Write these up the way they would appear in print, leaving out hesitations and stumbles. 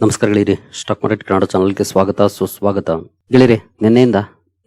ನಮಸ್ಕಾರ ಗೆಳೆಯರಿ, stock market Kannada ಚಾನಲ್ಗೆ ಸ್ವಾಗತ ಸುಸ್ವಾಗತ. ಗೆಳೆಯರಿ, ನಿನ್ನೆಯಿಂದ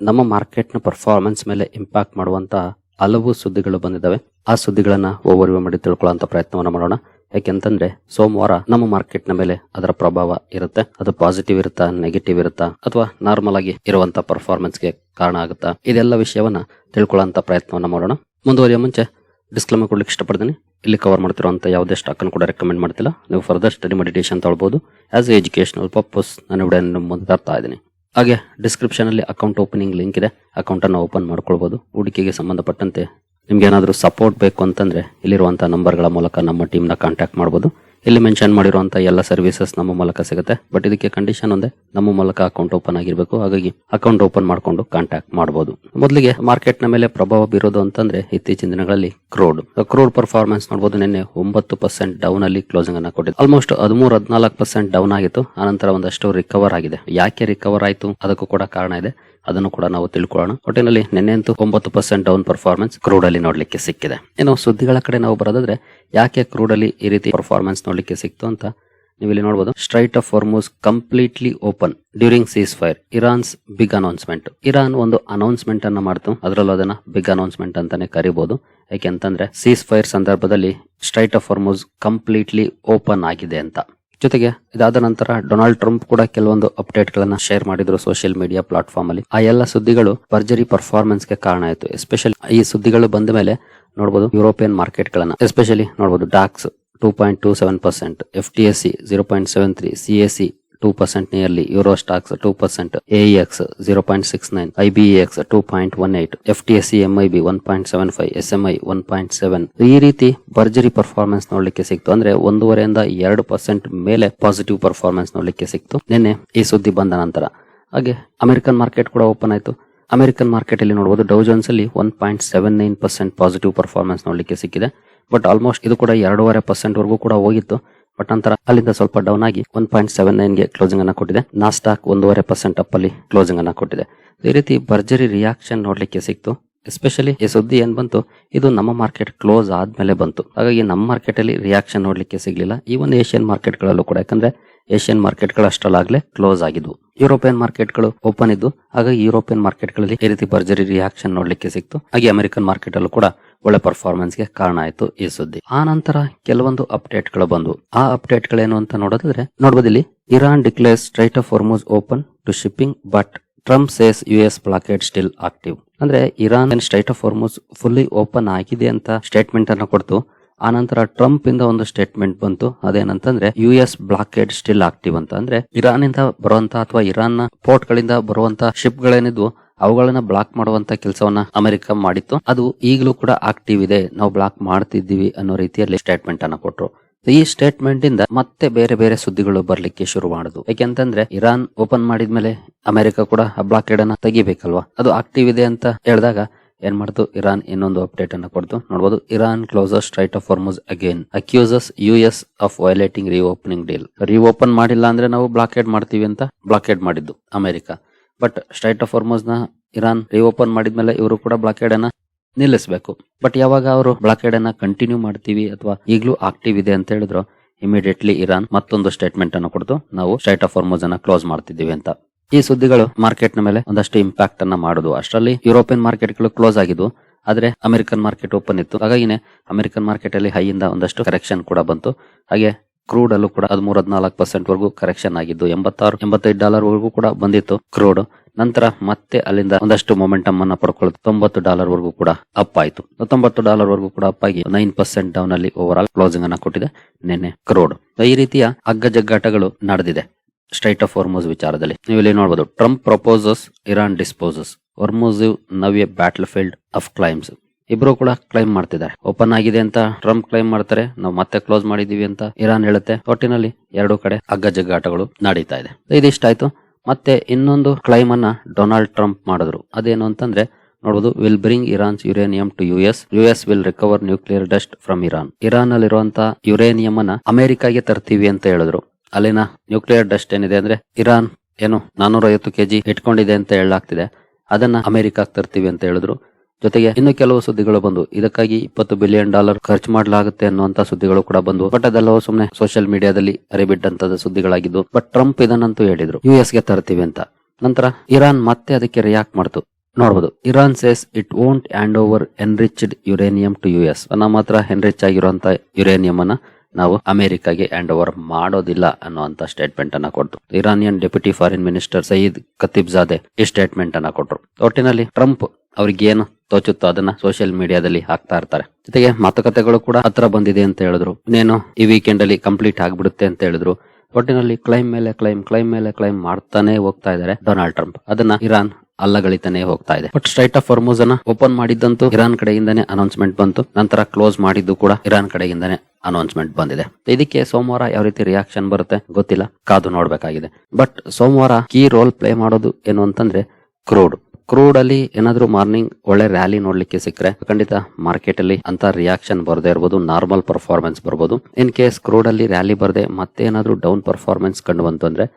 ನಮ್ಮ ಮಾರ್ಕೆಟ್ನ ಪರ್ಫಾರ್ಮೆನ್ಸ್ ಮೇಲೆ ಇಂಪ್ಯಾಕ್ಟ್ ಮಾಡುವಂತ ಹಲವು ಸುದ್ದಿಗಳು ಬಂದಿದ್ದಾವೆ. ಆ ಸುದ್ದಿಗಳನ್ನ ಓವರ್ವ್ಯೂ ಮಾಡಿ ತಿಳ್ಕೊಳ್ಳುವಂತ ಪ್ರಯತ್ನವನ್ನ ಮಾಡೋಣ. ಯಾಕೆಂತಂದ್ರೆ ಸೋಮವಾರ ನಮ್ಮ ಮಾರ್ಕೆಟ್ನ ಮೇಲೆ ಅದರ ಪ್ರಭಾವ ಇರುತ್ತೆ. ಅದು ಪಾಸಿಟಿವ್ ಇರುತ್ತಾ, ನೆಗೆಟಿವ್ ಇರುತ್ತಾ, ಅಥವಾ ನಾರ್ಮಲ್ ಆಗಿ ಇರುವಂತ ಪರ್ಫಾರ್ಮೆನ್ಸ್ಗೆ ಕಾರಣ ಆಗುತ್ತಾ, ಇದೆಲ್ಲ ವಿಷಯವನ್ನ ತಿಳ್ಕೊಳ್ಳುವಂತ ಪ್ರಯತ್ನವನ್ನ ಮಾಡೋಣ. ಮುಂದುವರಿಯ ಮುಂಚೆ ಡಿಸ್ಕ್ಲೇಮರ್ ಕೊಡ್ಲಿಕ್ಕೆ ಇಷ್ಟಪಡ್ತೀನಿ. ಇಲ್ಲಿ ಕವರ್ ಮಾಡ್ತಿರುವಂತ ಯಾವುದೇ ಸ್ಟಾಕ್ ಅನ್ನು ಕೂಡ ರೆಕಮೆಂಡ್ ಮಾಡ್ತಿಲ್ಲ. ನೀವು ಫರ್ದರ್ ಸ್ಟಡಿ ಮೆಡಿಟೇಷನ್ ತಗೊಳ್ಬಹುದು. ಆಸ್ ಎ ಎಜುಕೇಶನಲ್ ಪರ್ಪಸ್ ನಾನು ವಿಡಿಯೋ ಮುಂದೆ ತರ್ತಾ ಇದ್ದೀನಿ. ಹಾಗೆ ಡಿಸ್ಕ್ರಿಪ್ಷನ್ ಅಲ್ಲಿ ಅಕೌಂಟ್ ಓಪನಿಂಗ್ ಲಿಂಕ್ ಇದೆ. ಅಕೌಂಟ್ ಅನ್ನು ಓಪನ್ ಮಾಡ್ಕೊಳ್ಬಹುದು. ಹೂಡಿಕೆಗೆ ಸಂಬಂಧಪಟ್ಟಂತೆ ನಿಮ್ಗೆ ಏನಾದರೂ ಸಪೋರ್ಟ್ ಬೇಕು ಅಂತಂದ್ರೆ ಇಲ್ಲಿರುವಂತಹ ನಂಬರ್ಗಳ ಮೂಲಕ ನಮ್ಮ ಟೀಮ್ ನ ಕಾಂಟ್ಯಾಕ್ಟ್ ಮಾಡಬಹುದು. ಇಲ್ಲಿ ಮೆನ್ಷನ್ ಮಾಡಿರುವಂತ ಎಲ್ಲ ಸರ್ವಿಸಸ್ ನಮ್ಮ ಮೂಲಕ ಸಿಗುತ್ತೆ. ಬಟ್ ಇದಕ್ಕೆ ಕಂಡೀಷನ್ ಒಂದೇ, ನಮ್ಮ ಮೂಲಕ ಅಕೌಂಟ್ ಓಪನ್ ಆಗಿರ್ಬೇಕು. ಹಾಗಾಗಿ ಅಕೌಂಟ್ ಓಪನ್ ಮಾಡ್ಕೊಂಡು ಕಾಂಟ್ಯಾಕ್ಟ್ ಮಾಡಬಹುದು. ಮೊದಲಿಗೆ ಮಾರ್ಕೆಟ್ ನ ಮೇಲೆ ಪ್ರಭಾವ ಬೀರೋದು ಅಂತಂದ್ರೆ ಇತ್ತೀಚಿನ ದಿನಗಳಲ್ಲಿ ಕ್ರೂಡ್ ಪರ್ಫಾರ್ಮೆನ್ಸ್ ನೋಡಬಹುದು. ನಿನ್ನೆ 9% ಡೌನ್ ಅಲ್ಲಿ ಕ್ಲೋಸಿಂಗ್ ಅನ್ನ ಕೊಟ್ಟಿದೆ. ಆಲ್ಮೋಸ್ಟ್ 13-14% ಡೌನ್ ಆಗಿತ್ತು. ಆನಂತರ ಒಂದಷ್ಟು ರಿಕವರ್ ಆಗಿದೆ. ಯಾಕೆ ರಿಕವರ್ ಆಯ್ತು ಅದಕ್ಕೂ ಕೂಡ ಕಾರಣ ಇದೆ. ಅದನ್ನು ಕೂಡ ನಾವು ತಿಳ್ಕೊಳ್ಳೋಣ. ಒಟ್ಟಿನಲ್ಲಿ ನಿನ್ನೆ ಅಂತೂ 9% ಡೌನ್ ಪರ್ಫಾರ್ಮೆನ್ಸ್ ಕ್ರೂಡ್ ಅಲ್ಲಿ ನೋಡ್ಲಿಕ್ಕೆ ಸಿಕ್ಕಿದೆ. ಇನ್ನು ಸುದ್ದಿಗಳ ಕಡೆ ನಾವು ಬರೋದಾದ್ರೆ, ಯಾಕೆ ಕ್ರೂಡ್ ಅಲ್ಲಿ ಈ ರೀತಿ ಪರ್ಫಾರ್ಮೆನ್ಸ್ ನೋಡ್ಲಿಕ್ಕೆ ಸಿಕ್ತು ಅಂತ ನೀವು ಇಲ್ಲಿ ನೋಡಬಹುದು. Strait of Hormuz completely open during ceasefire. Iran's big announcement. Iran ಒಂದು ಅನೌನ್ಸ್ಮೆಂಟ್ ಅನ್ನ ಮಾಡ್ತು. ಅದರಲ್ಲೂ ಅದನ್ನ ಬಿಗ್ ಅನೌನ್ಸ್ಮೆಂಟ್ ಅಂತಾನೆ ಕರಿಬಹುದು. ಯಾಕೆಂತಂದ್ರೆ ಸೀಸ್ ಫೈರ್ ಸಂದರ್ಭದಲ್ಲಿ strait of Hormuz completely open ಆಗಿದೆ ಅಂತ. ಜೊತೆಗೆ ಇದಾದ ನಂತರ ಡೊನಾಲ್ಡ್ ಟ್ರಂಪ್ ಕೂಡ ಕೆಲವೊಂದು ಅಪ್ಡೇಟ್ ಗಳನ್ನ ಶೇರ್ ಮಾಡಿದ್ರು ಸೋಷಿಯಲ್ ಮೀಡಿಯಾ ಪ್ಲಾಟ್ಫಾರ್ಮ್ ಅಲ್ಲಿ. ಆ ಎಲ್ಲ ಸುದ್ದಿಗಳು ಭರ್ಜರಿ ಪರ್ಫಾರ್ಮೆನ್ಸ್ ಗೆ ಕಾರಣ ಆಯಿತು. ಎಸ್ಪೆಷಲಿ ಈ ಸುದ್ದಿಗಳು ಬಂದ ಮೇಲೆ ನೋಡಬಹುದು ಯುರೋಪಿಯನ್ ಮಾರ್ಕೆಟ್ ಗಳನ್ನ ಎಸ್ಪೆಷಲಿ ನೋಡಬಹುದು. DAX 2.27%, FTSE 0.73, CAC 2% nearly, Euro Stoxx 2%, AEX 0.69, IBEX 2.18, FTSE MIB 1.75, SMI 1.7. ಈ ರೀತಿ ಭರ್ಜರಿ ಪರ್ಫಾರ್ಮೆನ್ಸ್ ನೋಡ್ಲಿಕ್ಕೆ ಸಿಕ್ತು. ಅಂದ್ರೆ 1.5-2% ಮೇಲೆ ಪಾಸಿಟಿವ್ ಪರ್ಫಾರ್ಮೆನ್ಸ್ ನೋಡ್ಲಿಕ್ಕೆ ಸಿಕ್ತು ನಿನ್ನೆ ಈ ಸುದ್ದಿ ಬಂದ ನಂತರ. ಹಾಗೆ ಅಮೆರಿಕನ್ ಮಾರ್ಕೆಟ್ ಕೂಡ ಓಪನ್ ಆಯ್ತು. ಅಮೆರಿಕನ್ ಮಾರ್ಕೆಟ್ ಅಲ್ಲಿ ನೋಡಬಹುದು ಡೌ ಜೋನ್ಸ್ ಅಲ್ಲಿ 1.79% ಪಾಸಿಟಿವ್ ಪರ್ಫಾರ್ಮೆನ್ಸ್ ನೋಡ್ಲಿಕ್ಕೆ ಸಿಕ್ಕಿದೆ. ಬಟ್ ಆಲ್ಮೋಸ್ಟ್ ಇದು ಕೂಡ 2.5% ವರೆಗೂ ಕೂಡ ಹೋಗಿತ್ತು. ಬಟ್ ನಂತರ ಅಲ್ಲಿಂದ ಸ್ವಲ್ಪ ಡೌನ್ ಆಗಿ 1.79 ಗೆ ಕ್ಲೋಸಿಂಗ್ ಅನ್ನ ಕೊಟ್ಟಿದೆ. ನಾಸ್ಟಾಕ್ 1.5% ಅಪ್ ಅಲ್ಲಿ ಕ್ಲೋಸಿಂಗ್ ಅನ್ನ ಕೊಟ್ಟಿದೆ. ಈ ರೀತಿ ಭರ್ಜರಿ ರಿಯಾಕ್ಷನ್ ನೋಡ್ಲಿಕ್ಕೆ ಸಿಕ್ತು. ಎಸ್ಪೆಷಲಿ ಈ ಸುದ್ದಿ ಏನ್ ಬಂತು, ಇದು ನಮ್ಮ ಮಾರ್ಕೆಟ್ ಕ್ಲೋಸ್ ಆದ್ಮೇಲೆ ಬಂತು. ಹಾಗಾಗಿ ನಮ್ಮ ಮಾರ್ಕೆಟ್ ಅಲ್ಲಿ ರಿಯಾಕ್ಷನ್ ನೋಡ್ಲಿಕ್ಕೆ ಸಿಗ್ಲಿಲ್ಲ. ಈವನ್ ಏಷ್ಯನ್ ಮಾರ್ಕೆಟ್ ಗಳಲ್ಲೂ ಕೂಡ, ಯಾಕಂದ್ರೆ ಏಷ್ಯನ್ ಮಾರ್ಕೆಟ್ ಗಳು ಅಷ್ಟರಲ್ಲಾಗ್ಲೇ ಕ್ಲೋಸ್ ಆಗಿದ್ವು. ಯುರೋಪಿಯನ್ ಮಾರ್ಕೆಟ್ ಗಳು ಓಪನ್ ಇದ್ದು. ಹಾಗಾಗಿ ಯುರೋಪಿಯನ್ ಮಾರ್ಕೆಟ್ ಗಳಲ್ಲಿ ಈ ರೀತಿ ಭರ್ಜರಿ ರಿಯಾಕ್ಷನ್ ನೋಡ್ಲಿಕ್ಕೆ ಸಿಕ್ತು. ಹಾಗೆ ಅಮೆರಿಕನ್ ಮಾರ್ಕೆಟ್ ಅಲ್ಲೂ ಕೂಡ ಒಳ್ಳೆ ಪರ್ಫಾರ್ಮೆನ್ಸ್ ಗೆ ಕಾರಣ ಆಯ್ತು ಈ ಸುದ್ದಿ. ಆ ನಂತರ ಕೆಲವೊಂದು ಅಪ್ಡೇಟ್ ಗಳು ಬಂದು. ಆ ಅಪ್ಡೇಟ್ ಗಳೇನು ಅಂತ ನೋಡೋದಾದ್ರೆ ನೋಡಬಹುದು, ಇಲ್ಲಿ Iran declares strait of Hormuz open to shipping but Trump says US blockade still active. ಅಂದ್ರೆ Iran strait of Hormuz fully open ಆಗಿದೆ ಅಂತ ಸ್ಟೇಟ್ಮೆಂಟ್ ಅನ್ನ ಕೊಡ್ತು. ಆ ನಂತರ ಟ್ರಂಪ್ ಇಂದ ಒಂದು ಸ್ಟೇಟ್ಮೆಂಟ್ ಬಂತು. ಅದೇನಂತಂದ್ರೆ US ಬ್ಲಾಕೇಡ್ ಸ್ಟಿಲ್ ಆಕ್ಟಿವ್ ಅಂತ. ಅಂದ್ರೆ ಇರಾನ್ ಇಂದ ಬರುವಂತ ಅಥವಾ ಇರಾನ್ ನ ಪೋರ್ಟ್ ಗಳಿಂದ ಬರುವಂತ ಶಿಪ್ ಗಳೇನಿದ್ವು ಅವುಗಳನ್ನ ಬ್ಲಾಕ್ ಮಾಡುವಂತ ಕೆಲಸವನ್ನ ಅಮೆರಿಕ ಮಾಡಿತ್ತು. ಅದು ಈಗಲೂ ಕೂಡ ಆಕ್ಟಿವ್ ಇದೆ, ನಾವು ಬ್ಲಾಕ್ ಮಾಡ್ತಿದ್ದೀವಿ ಅನ್ನೋ ರೀತಿಯಲ್ಲಿ ಸ್ಟೇಟ್ಮೆಂಟ್ ಅನ್ನ ಕೊಟ್ರು. ಈ ಸ್ಟೇಟ್ಮೆಂಟ್ ಇಂದ ಮತ್ತೆ ಬೇರೆ ಬೇರೆ ಸುದ್ದಿಗಳು ಬರ್ಲಿಕ್ಕೆ ಶುರು ಮಾಡುದು. ಯಾಕೆಂತಂದ್ರೆ ಇರಾನ್ ಓಪನ್ ಮಾಡಿದ್ಮೇಲೆ ಅಮೆರಿಕ ಕೂಡ ಆ ಬ್ಲಾಕೇಡ್ ಅನ್ನ ತೆಗಿಬೇಕಲ್ವಾ. ಅದು ಆಕ್ಟಿವ್ ಇದೆ ಅಂತ ಹೇಳಿದಾಗ ಏನ್ ಮಾಡ್ತು, ಇರಾನ್ ಇನ್ನೊಂದು ಅಪ್ಡೇಟ್ ಅನ್ನ ಕೊಡ್ತು. ನೋಡಬಹುದು, Iran closes strait of Hormuz again, accuses US of violating reopening deal. Reopen ಮಾಡಿಲ್ಲ ಅಂದ್ರೆ ನಾವು ಬ್ಲಾಕೇಡ್ ಮಾಡ್ತೀವಿ ಅಂತ ಬ್ಲಾಕೇಡ್ ಮಾಡಿದ್ದು America. But strait of Hormuz ನ ಇರಾನ್ ರೀಓಪನ್ ಮಾಡಿದ್ಮೇಲೆ ಇವರು ಕೂಡ ಬ್ಲಾಕೇಡ್ ಅನ್ನ ನಿಲ್ಲಿಸಬೇಕು. ಬಟ್ ಯಾವಾಗ ಅವರು ಬ್ಲಾಕೇಡ್ ಅನ್ನ ಕಂಟಿನ್ಯೂ ಮಾಡ್ತೀವಿ ಅಥವಾ ಈಗಲೂ ಆಕ್ಟಿವ್ ಇದೆ ಅಂತ ಹೇಳಿದ್ರು, ಇಮಿಡಿಯೇಟ್ಲಿ ಇರಾನ್ ಮತ್ತೊಂದು ಸ್ಟೇಟ್ಮೆಂಟ್ ಅನ್ನು ಕೊಡ್ತು, ನಾವು ಸ್ಟ್ರೈಟ್ ಆಫ್ ಹಾರ್ಮುಜ್ ಅನ್ನ ಕ್ಲೋಸ್ ಮಾಡ್ತಿದ್ದೀವಿ ಅಂತ. ಈ ಸುದ್ದಿಗಳು ಮಾರ್ಕೆಟ್ ನ ಮೇಲೆ ಒಂದಷ್ಟು ಇಂಪ್ಯಾಕ್ಟ್ ಅನ್ನ ಮಾಡುದು. ಅಷ್ಟರಲ್ಲಿ ಯುರೋಪಿಯನ್ ಮಾರ್ಕೆಟ್ ಗಳು ಕ್ಲೋಸ್ ಆಗಿದ್ವು. ಆದ್ರೆ ಅಮೆರಿಕನ್ ಮಾರ್ಕೆಟ್ ಓಪನ್ ಇತ್ತು. ಹಾಗಾಗಿನೇ ಅಮೆರಿಕನ್ ಮಾರ್ಕೆಟ್ ಅಲ್ಲಿ ಹೈ ಇಂದ ಒಂದಷ್ಟು ಕರೆಕ್ಷನ್ ಕೂಡ ಬಂತು. ಹಾಗೆ ಕ್ರೂಡ್ ಅಲ್ಲೂ ಕೂಡ 13-14% ವರೆಗೂ ಕರೆಕ್ಷನ್ ಆಗಿದ್ದು. $86-85 ವರೆಗೂ ಕೂಡ ಬಂದಿತ್ತು ಕ್ರೂಡ್. ನಂತರ ಮತ್ತೆ ಅಲ್ಲಿಂದ ಒಂದಷ್ಟು ಮೊಮೆಂಟಮ್ ಅನ್ನ ಪಡ್ಕೊಳ್ಳುತ್ತೆ. $90 ವರೆಗೂ ಕೂಡ ಅಪ್ ಆಯ್ತು. $90 ವರೆಗೂ ಕೂಡ ಅಪ್ ಆಗಿ 9% ಡೌನ್ ಅಲ್ಲಿ ಓವರ್ ಆಲ್ ಕ್ಲೋಸಿಂಗ್ ಅನ್ನ ಕೊಟ್ಟಿದೆ ನಿನ್ನೆ ಕ್ರೂಡ್. ಈ ರೀತಿಯ ಅಗ್ಗ ಜಗ್ಗಾಟಗಳು ನಡೆದಿದೆ ಸ್ಟ್ರೈಟ್ ಆಫ್ ಹಾರ್ಮುಜ್ ವಿಚಾರದಲ್ಲಿ. ನೀವು ಇಲ್ಲಿ ನೋಡಬಹುದು, Trump proposes, Iran disposes, Hormuz now a battlefield of claims. ಇಬ್ರು ಕೂಡ ಕ್ಲೈಮ್ ಮಾಡ್ತಿದ್ದಾರೆ. ಓಪನ್ ಆಗಿದೆ ಅಂತ ಟ್ರಂಪ್ ಕ್ಲೈಮ್ ಮಾಡ್ತಾರೆ, ನಾವು ಮತ್ತೆ ಕ್ಲೋಸ್ ಮಾಡಿದೀವಿ ಅಂತ ಇರಾನ್ ಹೇಳುತ್ತೆ. ಒಟ್ಟಿನಲ್ಲಿ ಎರಡು ಕಡೆ ಅಗ್ಗ ಜಗ್ಗಾಟಗಳು ನಡೀತಾ ಇದೆ. ಇದಿಷ್ಟಾಯ್ತು. ಮತ್ತೆ ಇನ್ನೊಂದು ಕ್ಲೈಮ್ ಅನ್ನ ಡೊನಾಲ್ಡ್ ಟ್ರಂಪ್ ಮಾಡಿದ್ರು. ಅದೇನು ಅಂತಂದ್ರೆ ನೋಡಬಹುದು, will bring Iran's uranium to US will recover nuclear dust from Iran. Iran ಅಲ್ಲಿರುವಂತ ಯುರೇನಿಯಂ ಅನ್ನ ಅಮೆರಿಕಾಗೆ ತರ್ತೀವಿ ಅಂತ ಹೇಳಿದ್ರು. ಅಲ್ಲಿನ ನ್ಯೂಕ್ಲಿಯರ್ ಡಸ್ಟ್ ಏನಿದೆ ಅಂದ್ರೆ ಇರಾನ್ ಏನು 450 kg ಇಟ್ಕೊಂಡಿದೆ ಅಂತ ಹೇಳಲಾಗ್ತಿದೆ, ಅದನ್ನ ಅಮೆರಿಕಾಗೆ ತರ್ತೀವಿ ಅಂತ ಹೇಳಿದ್ರು. ಜೊತೆಗೆ ಇನ್ನು ಕೆಲವು ಸುದ್ದಿಗಳು ಬಂದು ಇದಕ್ಕಾಗಿ $20 ಬಿಲಿಯನ್ ಖರ್ಚು ಮಾಡಲಾಗುತ್ತೆ ಅನ್ನುವಂತ ಸುದ್ದಿಗಳು ಕೂಡ ಬಂದು. ಬಟ್ ಅದೆಲ್ಲವೂ ಸುಮ್ಮನೆ ಸೋಷಿಯಲ್ ಮೀಡಿಯಾದಲ್ಲಿ ಹರಿಬಿಟ್ಟಂತದ ಸುದ್ದಿಗಳಾಗಿದ್ದು. ಬಟ್ ಟ್ರಂಪ್ ಇದನ್ನಂತೂ ಹೇಳಿದ್ರು, US ಗೆ ತರ್ತೀವಿ ಅಂತ. ನಂತರ ಇರಾನ್ ಮತ್ತೆ ಅದಕ್ಕೆ ರಿಯಾಕ್ಟ್ ಮಾಡ್ತು. ನೋಡಬಹುದು, Iran says it won't hand over enriched uranium to US. ನಮ್ಮ ಹತ್ರ ಎನ್ರಿಚ್ ಆಗಿರುವಂತ ಯುರೇನಿಯಂ ಅನ್ನ ನಾವು ಅಮೆರಿಕಾಗೆ ಹ್ಯಾಂಡ್ ಓವರ್ ಮಾಡೋದಿಲ್ಲ ಅನ್ನುವಂತ ಸ್ಟೇಟ್ಮೆಂಟ್ ಅನ್ನ ಕೊಡ್ತು. Iranian deputy foreign minister Saeed Khatibzadeh ಈ ಸ್ಟೇಟ್ಮೆಂಟ್ ಅನ್ನ ಕೊಟ್ರು. ಒಟ್ಟಿನಲ್ಲಿ ಟ್ರಂಪ್ ಅವ್ರಿಗೆ ಏನು ತೋಚುತ್ತೋ ಅದನ್ನ ಸೋಷಿಯಲ್ ಮೀಡಿಯಾದಲ್ಲಿ ಹಾಕ್ತಾ ಇರ್ತಾರೆ. ಜೊತೆಗೆ ಮಾತುಕತೆಗಳು ಕೂಡ ಹತ್ರ ಬಂದಿದೆ ಅಂತ ಹೇಳಿದ್ರು. ಇನ್ನೇನು ಈ ವೀಕೆಂಡ್ ಅಲ್ಲಿ ಕಂಪ್ಲೀಟ್ ಆಗ್ಬಿಡುತ್ತೆ ಅಂತ ಹೇಳಿದ್ರು. ಒಟ್ಟಿನಲ್ಲಿ ಕ್ಲೈಮ್ ಮೇಲೆ ಕ್ಲೈಮ್ ಮಾಡ್ತಾನೆ ಹೋಗ್ತಾ ಇದ್ದಾರೆ ಡೊನಾಲ್ಡ್ ಟ್ರಂಪ್. ಅದನ್ನ ಇರಾನ್ ಅಲ್ಲಗಳಿತಾನೆ ಹೋಗ್ತಾ ಇದೆ. ಬಟ್ ಸ್ಟ್ರೈಟ್ ಆಫ್ ಹಾರ್ಮುಜ್ ಅನ್ನ ಓಪನ್ ಮಾಡಿದ್ದಂತೂ ಇರಾನ್ ಕಡೆಯಿಂದಾನೇ ಅನೌನ್ಸ್ಮೆಂಟ್ ಬಂತು. ನಂತರ ಕ್ಲೋಸ್ ಮಾಡಿದ್ದು ಕೂಡ ಇರಾನ್ ಕಡೆಯಿಂದಾನೇ ಅನೌನ್ಸ್ಮೆಂಟ್ ಬಂದಿದೆ. ಇದಕ್ಕೆ ಸೋಮವಾರ ಯಾವ ರೀತಿ ರಿಯಾಕ್ಷನ್ ಬರುತ್ತೆ ಗೊತ್ತಿಲ್ಲ, ಕಾದು ನೋಡ್ಬೇಕಾಗಿದೆ. ಬಟ್ ಸೋಮವಾರ ಕೀ ರೋಲ್ ಪ್ಲೇ ಮಾಡೋದು ಏನು ಅಂತಂದ್ರೆ ಕ್ರೂಡ್ ಅಲ್ಲಿ ಏನಾದ್ರೂ ಮಾರ್ನಿಂಗ್ ಒಳ್ಳೆ ರ್ಯಾಲಿ ನೋಡ್ಲಿಕ್ಕೆ ಸಿಕ್ಕರೆ ಖಂಡಿತ ಮಾರ್ಕೆಟ್ ಅಲ್ಲಿ ಅಂತ ರಿಯಾಕ್ಷನ್ ಬರದೇ ಇರಬಹುದು, ನಾರ್ಮಲ್ ಪರ್ಫಾರ್ಮೆನ್ಸ್ ಬರ್ಬೋದು. ಇನ್ ಕೇಸ್ ಕ್ರೂಡ್ ಅಲ್ಲಿ ರ್ಯಾಲಿ ಬರದೆ ಮತ್ತೆ ಏನಾದ್ರೂ ಡೌನ್ ಪರ್ಫಾರ್ಮೆನ್ಸ್ ಕಂಡು ಬಂತು ಅಂದ್ರೆ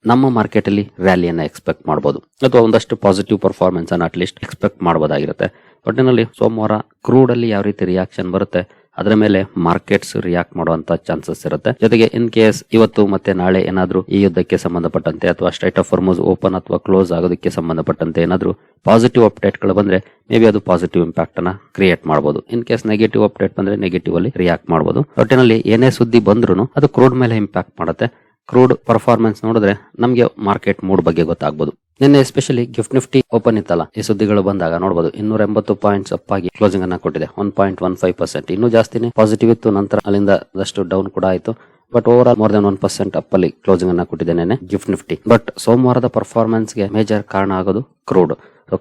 ನಮ್ಮ ಮಾರ್ಕೆಟ್ ಅಲ್ಲಿ ರ್ಯಾಲಿಯನ್ನ ಎಕ್ಸ್ಪೆಕ್ಟ್ ಮಾಡಬಹುದು, ಅಥವಾ ಒಂದಷ್ಟು ಪಾಸಿಟಿವ್ ಪರ್ಫಾರ್ಮೆನ್ಸ್ ಅನ್ನ ಅಟ್ಲೀಸ್ಟ್ ಎಕ್ಸ್ಪೆಕ್ಟ್ ಮಾಡಬಹುದಾಗಿರುತ್ತೆ. ಒಟ್ಟಿನಲ್ಲಿ ಸೋಮವಾರ ಕ್ರೂಡ್ ಅಲ್ಲಿ ಯಾವ ರೀತಿ ರಿಯಾಕ್ಷನ್ ಬರುತ್ತೆ ಅದರ ಮೇಲೆ ಮಾರ್ಕೆಟ್ಸ್ ರಿಯಾಕ್ಟ್ ಮಾಡುವಂತ ಚಾನ್ಸಸ್ ಇರುತ್ತೆ. ಜೊತೆಗೆ ಇನ್ ಕೇಸ್ ಇವತ್ತು ಮತ್ತೆ ನಾಳೆ ಏನಾದ್ರೂ ಈ ಯುದ್ಧಕ್ಕೆ ಸಂಬಂಧಪಟ್ಟಂತೆ ಅಥವಾ ಸ್ಟ್ರೈಟ್ ಆಫ್ ಹಾರ್ಮುಜ್ ಓಪನ್ ಅಥವಾ ಕ್ಲೋಸ್ ಆಗೋದಕ್ಕೆ ಸಂಬಂಧಪಟ್ಟಂತೆ ಏನಾದ್ರೂ ಪಾಸಿಟಿವ್ ಅಪ್ಡೇಟ್ ಗಳು ಬಂದ್ರೆ ಮೇ ಬಿ ಅದು ಪಾಸಿಟಿವ್ ಇಂಪ್ಯಾಕ್ಟ್ ಅನ್ನ ಕ್ರಿಯೇಟ್ ಮಾಡಬಹುದು. ಇನ್ ಕೇಸ್ ನೆಗೆಟಿವ್ ಅಪ್ಡೇಟ್ ಬಂದ್ರೆ ನೆಗೆಟಿವ್ ಅಲ್ಲಿ ರಿಯಾಕ್ಟ್ ಮಾಡಬಹುದು. ಒಟ್ಟಿನಲ್ಲಿ ಏನೇ ಸುದ್ದಿ ಬಂದ್ರು ಅದು ಕ್ರೂಡ್ ಮೇಲೆ ಇಂಪ್ಯಾಕ್ಟ್ ಮಾಡುತ್ತೆ. ಕ್ರೂಡ್ ಪರ್ಫಾರ್ಮೆನ್ಸ್ ನೋಡಿದ್ರೆ ನಮಗೆ ಮಾರ್ಕೆಟ್ ಮೂಡ್ ಬಗ್ಗೆ ಗೊತ್ತಾಗಬಹುದು. ನಿನ್ನೆ ಎಸ್ಪೆಷಲಿ ಗಿಫ್ಟ್ ನಿಫ್ಟಿ ಓಪನ್ ಇತ್ತಲ್ಲ, ಈ ಸುದ್ದಿಗಳು ಬಂದಾಗ ನೋಡಬಹುದು 280 ಪಾಯಿಂಟ್ಸ್ ಅಪ್ ಆಗಿ ಕ್ಲೋಸಿಂಗ್ ಅನ್ನ ಕೊಟ್ಟಿದೆ. 1.15%. ಇನ್ನೂ ಜಾಸ್ತಿನೇ ಪಾಸಿಟಿವ್ ಇತ್ತು. ನಂತರ ಅಲ್ಲಿಂದ ಅದಷ್ಟು ಡೌನ್ ಕೂಡ ಆಯ್ತು. But over all more than 1% up ಅಲ್ಲಿ ಕ್ಲೋಸಿಂಗ್ ಅನ್ನ ಕೊಟ್ಟಿದೆ ನೆನ್ನೆ ಗಿಫ್ಟ್ ನಿಫ್ಟಿ. ಬಟ್ ಸೋಮವಾರದ ಪರ್ಫಾರ್ಮೆನ್ಸ್ ಗೆ ಮೇಜರ್ ಕಾರಣ ಆಗೋದು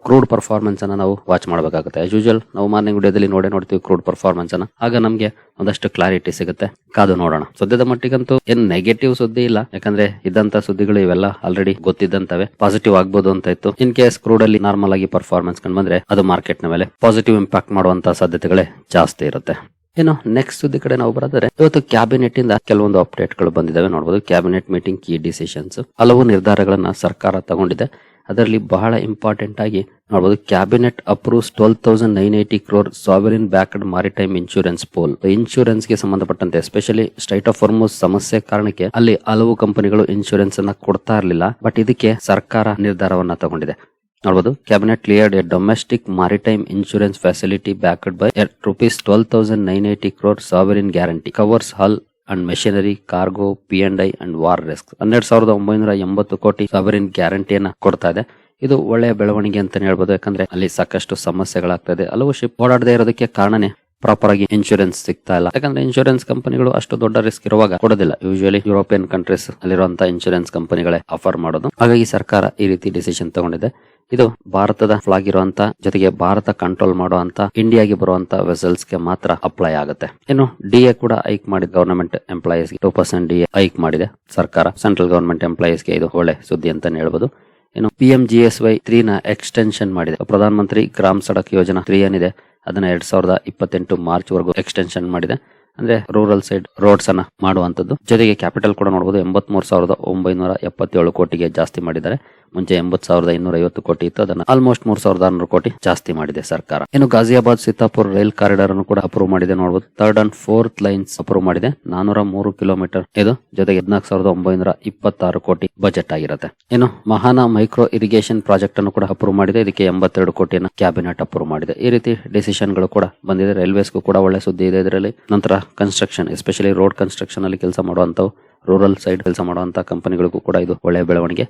ಕ್ರೂಡ್ ಪರ್ಫಾರ್ಮೆನ್ಸ್ ಅನ್ನ ನಾವು ವಾಚ್ ಮಾಡಬೇಕಾಗುತ್ತೆ. ಆಸ್ ಯೂಶುವಲ್ ನಾವು ಮಾರ್ನಿಂಗ್ ವಿಡಿಯೋದಲ್ಲಿ ನೋಡ್ತೀವಿ ಕ್ರೂಡ್ ಪರ್ಫಾರ್ಮೆನ್ಸ್ ಅನ್ನ. ಆಗ ನಮಗೆ ಒಂದಷ್ಟು ಕ್ಲಾರಿಟಿ ಸಿಗುತ್ತೆ. ಕಾದು ನೋಡೋಣ. ಸದ್ಯದ ಮಟ್ಟಿಗಂತೂ ಏನ್ ನೆಗೆಟಿವ್ ಸುದ್ದಿ ಇಲ್ಲ, ಯಾಕಂದ್ರೆ ಇದ್ದಂತ ಸುದ್ದಿಗಳು ಇವೆಲ್ಲ ಆಲ್ರೆಡಿ ಗೊತ್ತಿದ್ದಂತವೆ. ಪಾಸಿಟಿವ್ ಆಗ್ಬೋದು ಅಂತ ಇತ್ತು. ಇನ್ ಕೇಸ್ ಕ್ರೂಡ್ ಅಲ್ಲಿ ನಾರ್ಮಲ್ ಆಗಿ ಪರ್ಫಾರ್ಮೆನ್ಸ್ ಕಂಡು ಬಂದ್ರೆ ಅದು ಮಾರ್ಕೆಟ್ ನ ಮೇಲೆ ಪಾಸಿಟಿವ್ ಇಂಪ್ಯಾಕ್ಟ್ ಮಾಡುವಂತ ಸಾಧ್ಯತೆಗಳೇ ಜಾಸ್ತಿ ಇರುತ್ತೆ. ಏನು ನೆಕ್ಸ್ಟ್ ಸುದ್ದಿ ಕಡೆ ನಾವು ಬರೋದ್ರೆ, ಇವತ್ತು ಕ್ಯಾಬಿನೆಟ್ ಇಂದ ಕೆಲವೊಂದು ಅಪ್ಡೇಟ್ ಗಳು ಬಂದಿದ್ದಾವೆ. ನೋಡಬಹುದು, ಕ್ಯಾಬಿನೆಟ್ ಮೀಟಿಂಗ್ ಕೀ ಡಿಸಿಷನ್ಸ್, ಹಲವು ನಿರ್ಧಾರಗಳನ್ನ ಸರ್ಕಾರ ತಗೊಂಡಿದೆ. ಅದರಲ್ಲಿ ಬಹಳ ಇಂಪಾರ್ಟೆಂಟ್ ಆಗಿ ನೋಡಬಹುದು, cabinet approves 12,980 crore sovereign backed maritime insurance pool. Insurance ಗೆ ಸಂಬಂಧಪಟ್ಟಂತೆ ಎಸ್ಪೆಷಲಿ ಸ್ಟ್ರೈಟ್ ಆಫ್ ಹಾರ್ಮುಜ್ ಸಮಸ್ಯೆ ಕಾರಣಕ್ಕೆ ಅಲ್ಲಿ ಹಲವು ಕಂಪನಿಗಳು ಇನ್ಶೂರೆನ್ಸ್ ಅನ್ನ ಕೊಡ್ತಾ ಇರಲಿಲ್ಲ. ಬಟ್ ಇದಕ್ಕೆ ಸರ್ಕಾರ ನಿರ್ಧಾರವನ್ನ ತಗೊಂಡಿದೆ. ನೋಡಬಹುದು, cabinet cleared a domestic maritime insurance facility backed by ₹12,980 crore sovereign guarantee covers hull and machinery, cargo, P&I and war risk. 12,980 ಕೋಟಿ ಸಾವರಿನ್ ಗ್ಯಾರಂಟಿಯನ್ನ ಕೊಡ್ತಾ ಇದೆ. ಇದು ಒಳ್ಳೆಯ ಬೆಳವಣಿಗೆ ಅಂತಾನೆ ಹೇಳ್ಬೋದು. ಯಾಕಂದ್ರೆ ಅಲ್ಲಿ ಸಾಕಷ್ಟು ಸಮಸ್ಯೆಗಳಾಗ್ತಾ ಇದೆ. ಹಲವು ಶಿಪ್ ಓಡಾಡದೇ ಇರೋದಕ್ಕೆ ಕಾರಣನೇ ಪ್ರಾಪರ್ ಆಗಿ ಇನ್ಶೂರೆನ್ಸ್ ಸಿಗ್ತಾ ಇಲ್ಲ. ಯಾಕಂದ್ರೆ ಇನ್ಶೂರೆನ್ಸ್ ಕಂಪನಿಗಳು ಅಷ್ಟು ದೊಡ್ಡ ರಿಸ್ಕ್ ಇರುವಾಗ ಕೊಡೋದಿಲ್ಲ. ಯೂಶುವಲಿ ಯುರೋಪಿಯನ್ ಕಂಟ್ರೀಸ್ ಅಲ್ಲಿರುವಂತಹ ಇನ್ಶೂರೆನ್ಸ್ ಕಂಪನಿಗಳೇ ಆಫರ್ ಮಾಡೋದು. ಹಾಗಾಗಿ ಸರ್ಕಾರ ಈ ರೀತಿ ಡಿಸಿಷನ್ ತಗೊಂಡಿದೆ. ಇದು ಭಾರತದ ಫ್ಲಾಗ್ ಇರುವಂತ, ಜೊತೆಗೆ ಭಾರತ ಕಂಟ್ರೋಲ್ ಮಾಡುವಂತ ಇಂಡಿಯಾಗೆ ಬರುವಂತ ವೆಸಲ್ಸ್ ಗೆ ಮಾತ್ರ ಅಪ್ಲೈ ಆಗುತ್ತೆ. ಇನ್ನು DA ಕೂಡ ಹೈಕ್ ಮಾಡಿದ ಗವರ್ನಮೆಂಟ್ ಎಂಪ್ಲಾಯೀಸ್ 2% DA ಹೈಕ್ ಮಾಡಿದೆ ಸರ್ಕಾರ. ಸೆಂಟ್ರಲ್ ಗವರ್ನಮೆಂಟ್ ಎಂಪ್ಲಾಯೀಸ್ ಗೆ ಇದು ಒಳ್ಳೆ ಸುದ್ದಿ ಅಂತಾನೆ ಹೇಳ್ಬೋದು. ಇನ್ನು PMGSY 3 ನ ಎಕ್ಸ್ಟೆನ್ಷನ್ ಮಾಡಿದೆ. ಪ್ರಧಾನ ಮಂತ್ರಿ ಗ್ರಾಮ್ ಸಡಕ್ ಯೋಜನಾ 3 ಏನಿದೆ ಅದನ್ನ 2028 ಮಾರ್ಚ್ ವರೆಗೂ ಎಕ್ಸ್ಟೆನ್ಷನ್ ಮಾಡಿದೆ. ಅಂದ್ರೆ ರೂರಲ್ ಸೈಡ್ ರೋಡ್ಸ್ ಅನ್ನ ಮಾಡುವಂತದ್ದು. ಜೊತೆಗೆ ಕ್ಯಾಪಿಟಲ್ ಕೂಡ ನೋಡಬಹುದು, 83,977 ಕೋಟಿಗೆ ಜಾಸ್ತಿ ಮಾಡಿದ್ದಾರೆ. ಮುಂಚೆ 80,250 ಕೋಟಿ ಇತ್ತು, ಅದನ್ನ ಆಲ್ಮೋಸ್ಟ್ 3,600 ಕೋಟಿ ಜಾಸ್ತಿ ಮಾಡಿದೆ ಸರ್ಕಾರ. ಇನ್ನು ಗಾಜಿಯಾಬಾದ್ ಸೀತಾಪುರ್ ರೈಲ್ ಕಾರಿಡಾರ್ ಅನ್ನು ಕೂಡ ಅಪ್ರೂವ್ ಮಾಡಿದೆ. ನೋಡಬಹುದು, 3rd and 4th lines approve ಮಾಡಿದೆ. 403 ಕಿಲೋಮೀಟರ್ ಇದು. ಜೊತೆಗೆ 14,926 ಕೋಟಿ ಬಜೆಟ್ ಆಗಿರುತ್ತೆ. ಇನ್ನು ಮಹಾನಾ ಮೈಕ್ರೋ ಇರಿಗೇಷನ್ ಪ್ರಾಜೆಕ್ಟ್ ಅನ್ನು ಕೂಡ ಅಪ್ರೂವ್ ಮಾಡಿದೆ. ಇದಕ್ಕೆ 82 ಕೋಟಿಯನ್ನು ಕ್ಯಾಬಿನೆಟ್ ಅಪ್ರೂವ್ ಮಾಡಿದೆ. ಈ ರೀತಿ ಡಿಸಿಷನ್ ಗಳು ಕೂಡ ಬಂದಿದೆ. ರೈಲ್ವೇಸ್ಗೂ ಕೂಡ ಒಳ್ಳೆ ಸುದ್ದಿ ಇದೆ ಇದರಲ್ಲಿ. ನಂತರ ಕನ್ಸ್ಟ್ರಕ್ಷನ್, ಎಸ್ಪೆಷಲಿ ರೋಡ್ ಕನ್ಸ್ಟ್ರಕ್ಷನ್ ಅಲ್ಲಿ ಕೆಲಸ ಮಾಡುವಂತವು, ರೂರಲ್ ಸೈಡ್ ಕೆಲಸ ಮಾಡುವಂತ ಕಂಪನಿಗಳಿಗೂ ಕೂಡ ಇದು ಒಳ್ಳೆಯ ಬೆಳವಣಿಗೆ.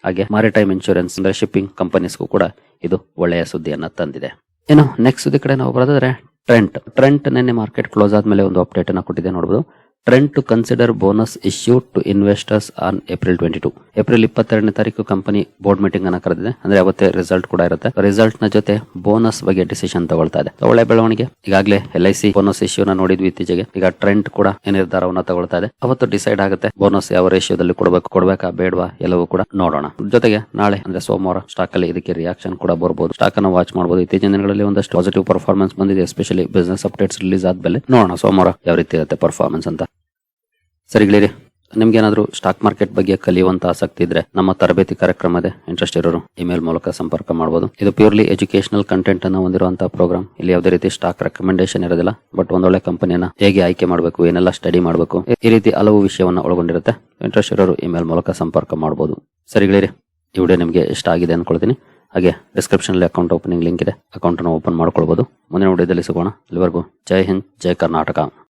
ಹಾಗೆ ಮಾರಿಟೈಮ್ ಇನ್ಶೂರೆನ್ಸ್ ಅಂದ್ರೆ ಶಿಪ್ಪಿಂಗ್ ಕಂಪನೀಸ್ಗೂ ಕೂಡ ಇದು ಒಳ್ಳೆಯ ಸುದ್ದಿಯನ್ನ ತಂದಿದೆ. ಇನ್ನು ನೆಕ್ಸ್ಟ್ ಸುದ್ದಿ ಕಡೆ ನಾವು ಬರೋದಾದ್ರೆ, ಟ್ರೆಂಟ್ ನಿನ್ನೆ ಮಾರ್ಕೆಟ್ ಕ್ಲೋಸ್ ಆದ್ಮೇಲೆ ಒಂದು ಅಪ್ಡೇಟ್ ಅನ್ನ ಕೊಟ್ಟಿದೆ. ನೋಡಬಹುದು, Trent to consider bonus issue to investors on April 22. April 22ನೇ ತಾರೀಕು ಕಂಪನಿ ಬೋರ್ಡ್ ಮೀಟಿಂಗ್ ಅನ್ನ ಕರೆದಿದೆ. ಅಂದ್ರೆ ಅವತ್ತೇ ರಿಸಲ್ಟ್ ಕೂಡ ಇರುತ್ತೆ. ರಿಸಲ್ಟ್ ನ ಜೊತೆ ಬೋನಸ್ ಬಗ್ಗೆ ಡಿಸಿಷನ್ ತಗೊಳ್ತಾ ಇದೆ. ಒಳ್ಳೆ ಬೆಳವಣಿಗೆ. ಈಗಾಗಲೇ LIC ಬೋನಸ್ ಇಶ್ಯೂ ನ ನೋಡಿದ್ವಿ ಇತ್ತೀಚೆಗೆ. ಈಗ ಟ್ರೆಂಟ್ ಕೂಡ ನಿರ್ಧಾರವನ್ನ ತಗೊಳ್ತಾ ಇದೆ. ಅವತ್ತು ಡಿಸೈಡ್ ಆಗುತ್ತೆ ಬೋನಸ್ ಯಾವ ರೇಷಿಯೋದಲ್ಲಿ ಕೊಡಬೇಕಾ ಬೇಡವಾ ಎಲ್ಲವೂ ಕೂಡ ನೋಡೋಣ. ಜೊತೆಗೆ ನಾಳೆ ಅಂದ್ರೆ ಸೋಮವಾರ ಸ್ಟಾಕ್ ಅಲ್ಲಿ ಇದಕ್ಕೆ ರಿಯಾಕ್ಷನ್ ಕೂಡ ಬರಬಹುದು. ಸ್ಟಾಕ್ ಅನ್ನು ವಾಚ್ ಮಾಡಬಹುದು. ಇತ್ತೀಚಿನ ದಿನಗಳಲ್ಲಿ ಒಂದಷ್ಟು ಪಾಸಿಟಿವ್ ಪರ್ಫಾರ್ಮೆನ್ಸ್ ಬಂದಿದೆ. ಎಸ್ಪೆಷಲಿ ಬಿಸಿನೆಸ್ ಅಪ್ಡೇಟ್ಸ್ ರಿಲೀಸ್ ಆದ್ಮೇಲೆ ನೋಡೋಣ ಸೋಮವಾರ ಯಾವ ರೀತಿ ಇರುತ್ತೆ ಪರ್ಫಾರ್ಮೆನ್ಸ್ ಅಂತ. ಸರಿ ಗೆಳೆಯರೆ, ನಿಮ್ಗೇನಾದ್ರೂ ಸ್ಟಾಕ್ ಮಾರ್ಕೆಟ್ ಬಗ್ಗೆ ಕಲಿಯುವಂತ ಆಸಕ್ತಿ ಇದ್ರೆ ನಮ್ಮ ತರಬೇತಿ ಕಾರ್ಯಕ್ರಮ ಇದೆ, ಇಂಟ್ರೆಸ್ಟ್ ಇರೋರು ಇಮೇಲ್ ಮೂಲಕ ಸಂಪರ್ಕ ಮಾಡಬಹುದು. ಇದು ಪ್ಯೂರ್ಲಿ ಎಜುಕೇಶನಲ್ ಕಂಟೆಂಟ್ ಅನ್ನು ಹೊಂದಿರುವಂತಹ ಪ್ರೋಗ್ರಾಮ್. ಇಲ್ಲಿ ಯಾವುದೇ ರೀತಿ ಸ್ಟಾಕ್ ರೆಕಮೆಂಡೇಶನ್ ಇರೋದಿಲ್ಲ, ಬಟ್ ಒಂದೊಳ್ಳೆ ಕಂಪನಿಯನ್ನ ಹೇಗೆ ಆಯ್ಕೆ ಮಾಡಬೇಕು, ಏನೆಲ್ಲ ಸ್ಟಡಿ ಮಾಡಬೇಕು, ಈ ರೀತಿ ಹಲವು ವಿಷಯವನ್ನ ಒಳಗೊಂಡಿರುತ್ತೆ. ಇಂಟ್ರೆಸ್ಟ್ ಇರೋರು ಇಮೇಲ್ ಮೂಲಕ ಸಂಪರ್ಕ ಮಾಡಬಹುದು. ಸರಿ ಗೆಳೆಯರೆ, ಈ ವಿಡಿಯೋ ನಿಮಗೆ ಇಷ್ಟ ಆಗಿದೆ ಅನ್ಕೊಳ್ತೀನಿ. ಹಾಗೆ ಡಿಸ್ಕ್ರಿಪ್ಷನ್ ಅಲ್ಲಿ ಅಕೌಂಟ್ ಓಪನಿಂಗ್ ಲಿಂಕ್ ಇದೆ, ಅಕೌಂಟ್ ಅನ್ನು ಓಪನ್ ಮಾಡ್ಕೊಳ್ಬಹುದು. ಮುಂದಿನ ವಿಡಿಯೋದಲ್ಲಿ ಸಿಗೋಣ. ಅಲ್ಲಿವರೆಗೂ ಜೈ ಹಿಂದ್, ಜೈ ಕರ್ನಾಟಕ.